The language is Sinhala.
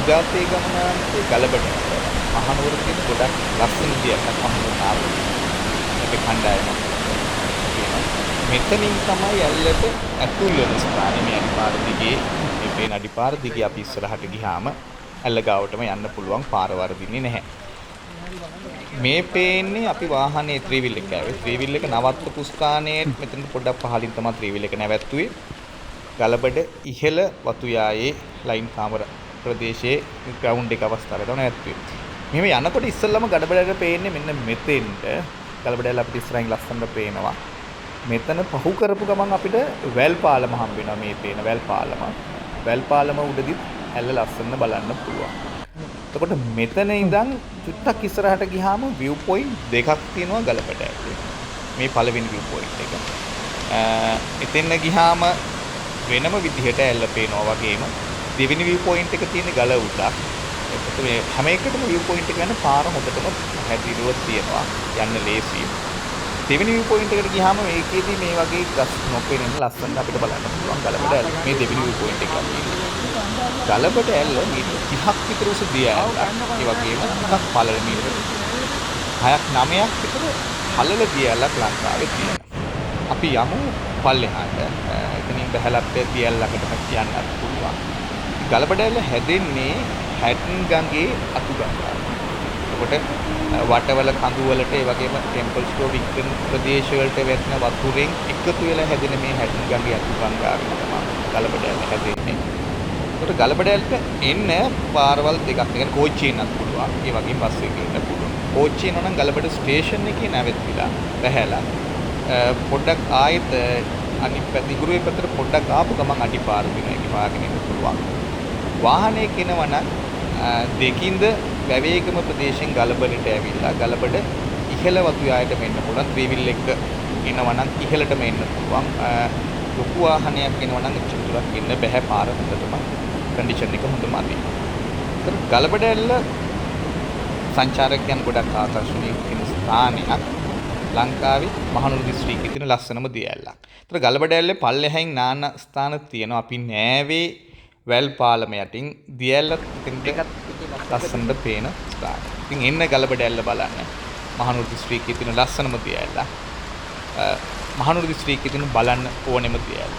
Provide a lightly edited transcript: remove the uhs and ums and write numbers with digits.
සුජාතේ ගමනාන්තේ ගලබඩ මහනුවර තියෙන ගොඩක් ලස්සන දියක් මහනුවර නාවල. මේක කණ්ඩායමක්. මෙතනින් තමයි ඇල්ලට ඇතුල් වෙන ස්ථානේ මේ අඩිපාර දිගේ මේ පේන අඩිපාර දිගේ අපි ඉස්සරහට ගියාම ඇල්ල ගාවටම යන්න පුළුවන් පාර වර්ධින්නේ නැහැ. මේ පේන්නේ අපි වාහනේ ත්‍රිවිල් එක ආවේ. ත්‍රිවිල් එක නවත්තපු ස්ථානයේ මෙතන පොඩ්ඩක් පහළින් තමයි ත්‍රිවිල් එක නැවැත්තුවේ. ගලබඩ ඉහළ වතුයායේ ලයින් කාමර ප්‍රදේශයේ ග්‍රවුන්ඩ් එක අවස්ථාවේ තමයි නැවැත්තුවේ. මෙහෙම යනකොට ඉස්සෙල්ලම ගඩබඩට පේන්නේ මෙන්න මෙතෙන්ට. ගලබඩල අපිට ඉස්සරහින් ලස්සනට පේනවා. මෙතන පහු කරපු ගමන් අපිට වැල් පාලම හම්බ වෙනවා මේ පේන වැල් පාලම. වැල් පාලම උඩදිත් ඇල්ල ලස්සන බලන්න පුළුවන්. එතකොට මෙතන ඉඳන් චුට්ටක් ඉස්සරහට ගියාම view point දෙකක් තියෙනවා ගලබඩ ඇතුලේ. මේ පළවෙනි view point එක. එතෙන් ගියාම වෙනම විදිහට ඇල්ල පේනවා වගේම දෙවෙනි view point එක තියෙන ගල උඩක්. එතකොට මේ හැම එකටම view point එක යන පාර හොඳටම හැදිරුව තියෙනවා. යන්න ලේසියි. දෙවෙනි view point එකට ගියාම මේකේදී මේ වගේ ගස් නොපෙනෙන ලස්සනට අපිට බලන්න පුළුවන් ගලබඩ ඇල්ල. මේ දෙවෙනි view point එක තියෙනවා. ගලබඩ ඇල්ල මීටර 30ක් විතර උස දිය ඇල්ලක්. ඒ වගේම ටිකක් පළල මීටර 6ක් 9ක් විතර පළල දිය ඇල්ලක් ලංකාවේ තියෙනවා. අපි යමු පල්ලෙහාට. එතනින් බහැලත් දිය ඇල්ලකටම යන්නත් පුළුවන්. ගලබඩ ඇල්ල හැදෙන්නේ හැටන් ගඟේ අතු ගංගාව. එතකොට වටවල කඳු වලට ඒ වගේම ටෙම්පල් ස්ටෝ වික්ටන් ප්‍රදේශ වලට වැටෙන වතුරෙන් එකතු වෙලා හැදෙන මේ හැටන් ගඟේ අතු ගංගාවෙන් තමයි ගලබඩ ඇල්ල හැදෙන්නේ. ඒකට ගලබඩ ඇල්ලට එන්න පාරවල් දෙකක්. ඒ කියන්නේ කෝච්චියෙන් යන්න පුළුවන්. ඒ වගේම බස් එකකින් යන්න පුළුවන්. කෝච්චියෙන් නම් ගලබඩ ස්ටේෂන් එකේ නැවතිලා බහැලා පොඩ්ඩක් ආයෙත් අනිත් පැත්ත ඉගුරුවේ පැත්තට පොඩ්ඩක් ආපු ගමන් අඩිපාර දින එක පාගෙන ඉන්න පුළුවන්. වාහනේ කෙනවනම් දෙකින්ද වැවේගම ප්‍රදේශයෙන් ගලබඩට ඇවිල්ලා ගලබඩ ඉහළ වතුයායට මෙන්න පුළුවන්. ත්‍රිවිල් එක එනවනම් ඉහළටම එන්න පුළුවන්. ලොකු වාහනයක් එනවනම් එච්චර දුරක් එන්න බෑ. පාර හොඳටම කන්ඩිෂන් එක හොඳමදි. ඒතර ගලබඩ ඇල්ල සංචාරකයන් ගොඩක් ආකර්ෂණීය වෙන ස්ථානයක්. ලංකාවේ මහනුවර දිස්ත්‍රික්කයේ තියෙන ලස්සනම දිය ඇල්ලක්. ඒතර ගලබඩ ඇල්ලේ පල්ලෙහායින් නාන ස්ථාන තියෙනවා. අපි නෑවේ වැල් පාලම යටින් දිය ඇල්ල දෙකක් ලස්සනට පේන ස්ථාන. ඉතින් එන්න ගලබඩ ඇල්ල බලන්න. මහනුවර දිස්ත්‍රික්කයේ තියෙන ලස්සනම දිය ඇල්ල. මහනුවර දිස්ත්‍රික්කයේ තියෙන බලන්න ඕනෙම දිය ඇල්ල.